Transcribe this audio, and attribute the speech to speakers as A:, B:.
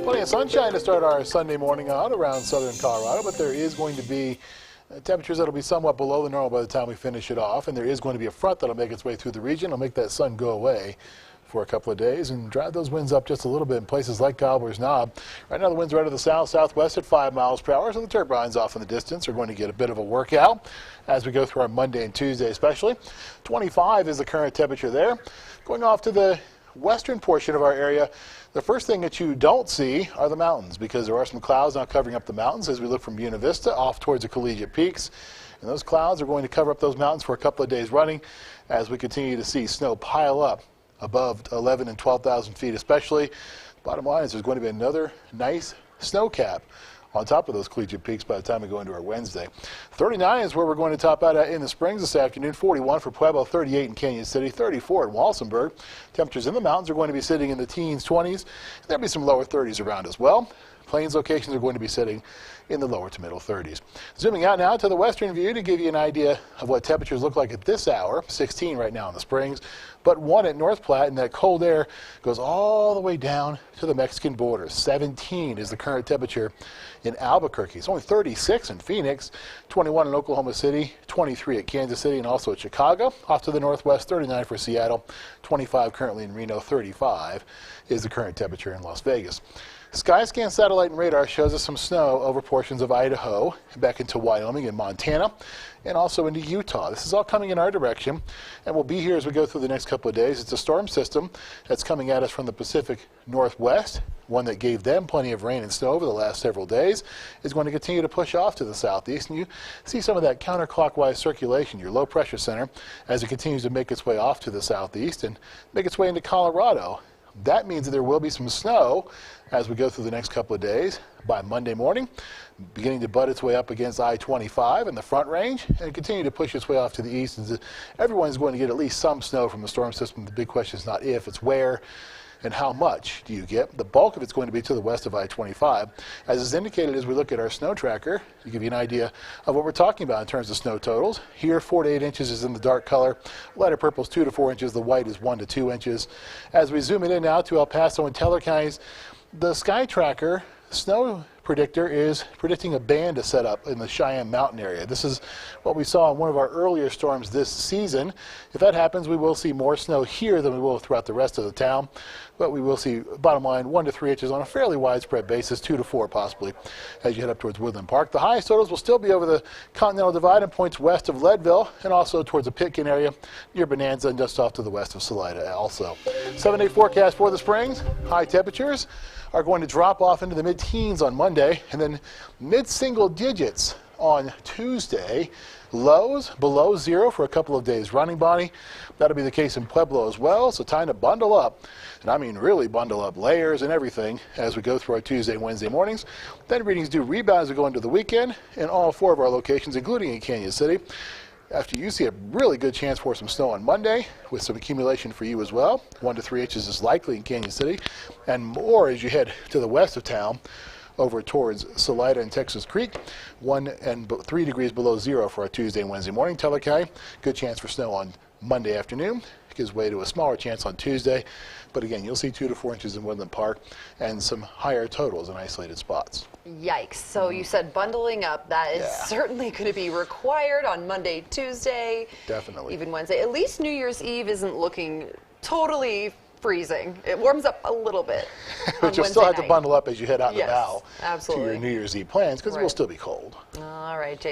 A: Plenty of sunshine to start our Sunday morning out around southern Colorado, but there is going to be temperatures that will be somewhat below the normal by the time we finish it off, and there is going to be a front that will make its way through the region. It'll make that sun go away for a couple of days and drive those winds up just a little bit in places like Gobbler's Knob. Right now the winds are out of the south-southwest at 5 miles per hour, so the turbines off in the distance are going to get a bit of a workout as we go through our Monday and Tuesday especially. 25 is the current temperature there. Going off to the western portion of our area, the first thing that you don't see are the mountains, because there are some clouds now covering up the mountains as we look from Buena Vista off towards the Collegiate Peaks. And those clouds are going to cover up those mountains for a couple of days running as we continue to see snow pile up above 11 and 12,000 feet especially. Bottom line is there's going to be another nice snow cap on top of those Collegiate Peaks by the time we go into our Wednesday. 39 is where we're going to top out at in the Springs this afternoon. 41 for Pueblo, 38 in Canyon City, 34 in Walsenburg. Temperatures in the mountains are going to be sitting in the teens, 20s. There'll be some lower 30s around as well. Plains locations are going to be sitting in the lower to middle 30s. Zooming out now to the western view to give you an idea of what temperatures look like at this hour. 16 right now in the Springs, but 1 at North Platte, and that cold air goes all the way down to the Mexican border. 17 is the current temperature in Albuquerque. It's only 36 in Phoenix, 21 in Oklahoma City, 23 at Kansas City, and also at Chicago. Off to the northwest, 39 for Seattle, 25 currently in Reno, 35 is the current temperature in Las Vegas. Skyscan satellite and radar shows us some snow over portions of Idaho, back into Wyoming and Montana, and also into Utah. This is all coming in our direction, and we'll be here as we go through the next couple of days. It's a storm system that's coming at us from the Pacific Northwest, one that gave them plenty of rain and snow over the last several days, is going to continue to push off to the southeast, and you see some of that counterclockwise circulation, your low pressure center, as it continues to make its way off to the southeast and make its way into Colorado. That means that there will be some snow as we go through the next couple of days. By Monday morning, beginning to butt its way up against I-25 in the Front Range and continue to push its way off to the east. Everyone's going to get at least some snow from the storm system. The big question is not if, it's where and how much do you get. The bulk of it's going to be to the west of I-25. As is indicated as we look at our snow tracker, to give you an idea of what we're talking about in terms of snow totals. Here, 4 to 8 inches is in the dark color. Lighter purple is 2 to 4 inches. The white is 1 to 2 inches. As we zoom it in now to El Paso and Teller counties, the sky tracker snow predictor is predicting a band to set up in the Cheyenne Mountain area. This is what we saw in one of our earlier storms this season. If that happens, we will see more snow here than we will throughout the rest of the town. But we will see, bottom line, 1 to 3 inches on a fairly widespread basis, 2 to 4 possibly, as you head up towards Woodland Park. The highest totals will still be over the Continental Divide and points west of Leadville and also towards the Pitkin area near Bonanza and just off to the west of Salida also. 7-day forecast for the Springs. High temperatures are going to drop off into the mid-teens on Monday and then mid-single digits on Tuesday. Lows below 0 for a couple of days running, Bonnie. That'll be the case in Pueblo as well, so time to bundle up. And I mean really bundle up, layers and everything as we go through our Tuesday and Wednesday mornings. Then readings do rebound as we go into the weekend in all 4 of our locations, including in Canyon City. After you see a really good chance for some snow on Monday with some accumulation for you as well. 1 to 3 inches is likely in Canyon City and more as you head to the west of town over towards Salida and Texas Creek. 1 and 3 degrees below 0 for our Tuesday and Wednesday morning. Teller county, good chance for snow on Monday afternoon. Gives way to a smaller chance on Tuesday. But again, you'll see 2 to 4 inches in Woodland Park and some higher totals in isolated spots.
B: Yikes. So you said bundling up. That is certainly going to be required on Monday, Tuesday.
A: Definitely. Even
B: Wednesday. At least New Year's Eve isn't looking totally freezing. It warms up a little bit.
A: But you'll still have to bundle up as you head out and about
B: absolutely.
A: to your New Year's Eve plans because it will still be cold.
B: All right, Jason.